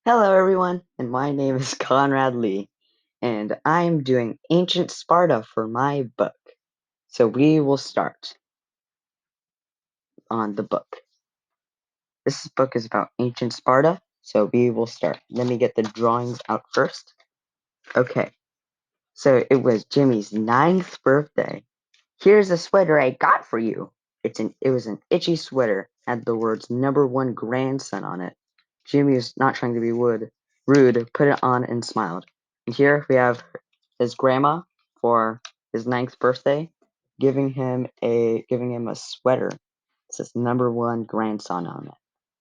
Hello, everyone, and my name is Conrad Lee, and I'm doing Ancient Sparta for my book. So we will start on the book. This book is about Ancient Sparta, so we will start. Let me get the drawings out first. Okay, so it was Jimmy's ninth birthday. Here's a sweater I got for you. It was an itchy sweater, had the words number one grandson on it. Jimmy was not trying to be rude, put it on and smiled. And here we have his grandma for his ninth birthday, giving him a sweater. It says number one grandson on it.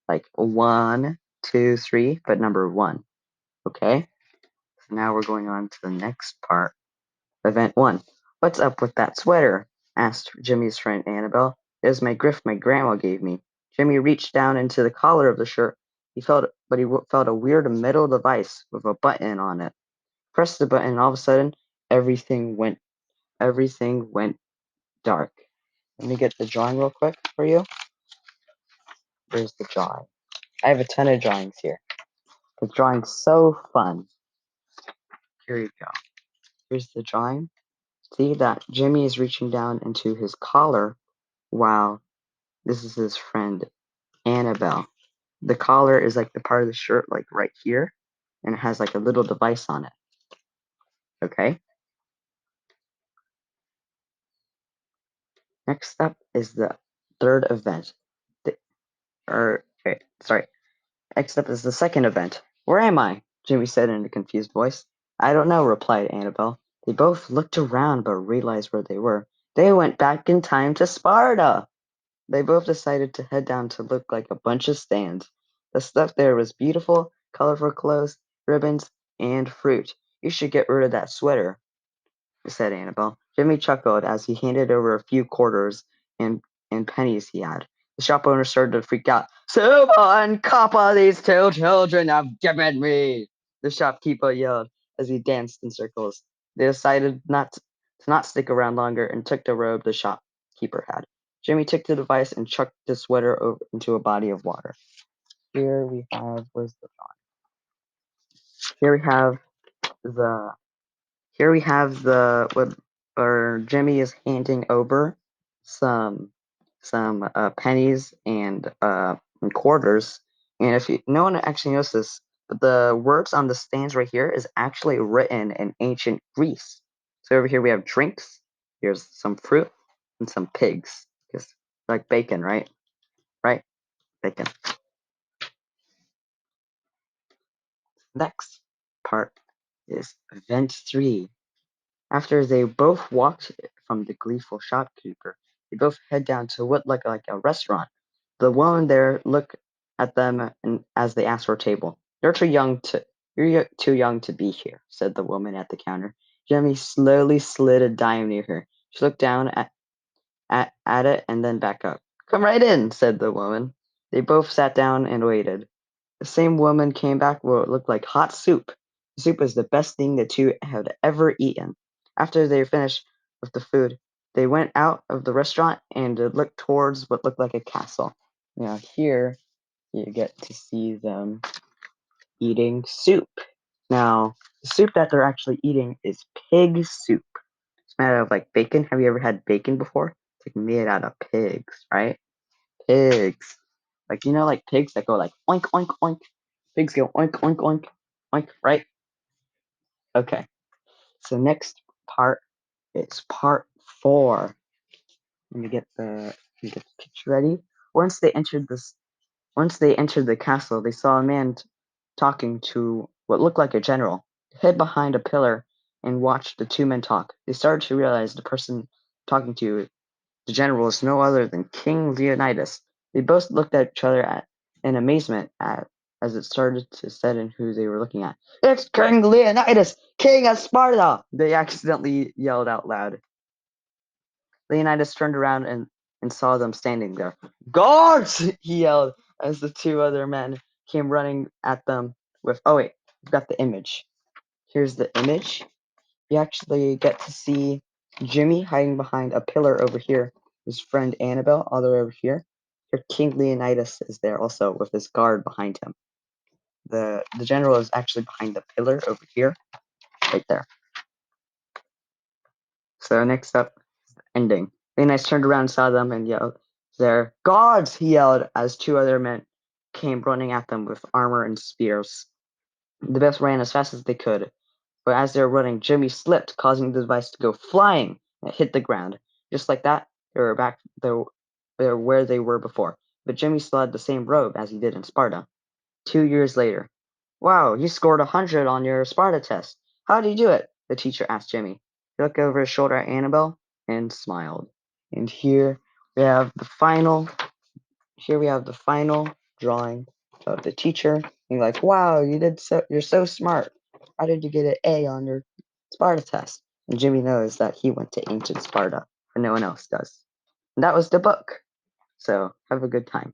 Like one, two, three, but number one. Okay? So now we're going on to the next part. Event 1. What's up with that sweater? Asked Jimmy's friend Anebelle. It was my gift my grandma gave me. Jimmy reached down into the collar of the shirt. He felt a weird metal device with a button on it. Pressed the button and all of a sudden everything went everything went dark. Let me get the drawing real quick for you. Here's the drawing. I have a ton of drawings here. The drawing's so fun. Here you go. Here's the drawing. See that Jimmy is reaching down into his collar while this is his friend Anebelle. The collar is like the part of the shirt like right here, and it has like a little device on it. Okay? Next up is the third event. The, sorry. Next up is the second event. Where am I? Jimmy said in a confused voice. I don't know, replied Annabelle. They both looked around but realized where they were. They went back in time to Sparta. They both decided to head down to look like a bunch of stands. The stuff there was beautiful, colorful clothes, ribbons, and fruit. You should get rid of that sweater, said Annabelle. Jimmy chuckled as he handed over a few quarters and, and pennies he had. The shop owner started to freak out. Someone copper these two children have given me, the shopkeeper yelled as he danced in circles. They decided not stick around longer and took the robe the shopkeeper had. Jimmy took the device and chucked the sweater over into a body of water. Here we have, where's the drawing? Here we have the Here we have the what or Jimmy is handing over some pennies and quarters. And if you no one actually knows this, but the words on the stands right here is actually written in ancient Greece. So over here we have drinks, here's some fruit, and some pigs. Because like bacon, right? Right? Bacon. Next part is event 3. After they both walked from the gleeful shopkeeper, they both head down to what looked like a restaurant. The woman there looked at them as they asked for a table. You're too young to be here," said the woman at the counter. Jimmy slowly slid a dime near her. She looked down at it and then back up. "Come right in," said the woman. They both sat down and waited. The same woman came back with what looked like hot soup. The soup was the best thing the two had ever eaten. After they finished with the food, they went out of the restaurant and looked towards what looked like a castle. Now, here you get to see them eating soup. Now, the soup that they're actually eating is pig soup. It's made out of like bacon. Have you ever had bacon before? It's like made out of pigs, right? Pigs. Like, like pigs that go like oink, oink, oink. Pigs go oink, oink, oink, oink, right? Okay. So next part is part 4. Let me get the picture ready. Once they entered this, Once they entered the castle, they saw a man talking to what looked like a general. They hid behind a pillar and watched the two men talk. They started to realize the person talking to the general is no other than King Leonidas. They both looked at each other in amazement as it started to set in who they were looking at. It's King Leonidas, King of Sparta! They accidentally yelled out loud. Leonidas turned around and saw them standing there. Guards! He yelled as the two other men came running at them with. Oh, wait, we've got the image. Here's the image. You actually get to see Jimmy hiding behind a pillar over here. His friend Anebelle all the way over here. Here, King Leonidas is there also with his guard behind him. The general is actually behind the pillar over here, right there. So next up, ending. Leonidas turned around and saw them and yelled, "There, gods!" he yelled as two other men came running at them with armor and spears. The both ran as fast as they could, but as they were running, Jimmy slipped, causing the device to go flying and hit the ground. Just like that, they were back there where they were before. But Jimmy still had the same robe as he did in Sparta. 2 years later. "Wow, you scored 100 on your Sparta test. How did you do it?" the teacher asked Jimmy. He looked over his shoulder at Anebelle and smiled. And we have the final here we have the final drawing of the teacher being like, "Wow, you're so smart. How did you get an A on your Sparta test?" And Jimmy knows that he went to ancient Sparta, and no one else does. And that was the book. So have a good time.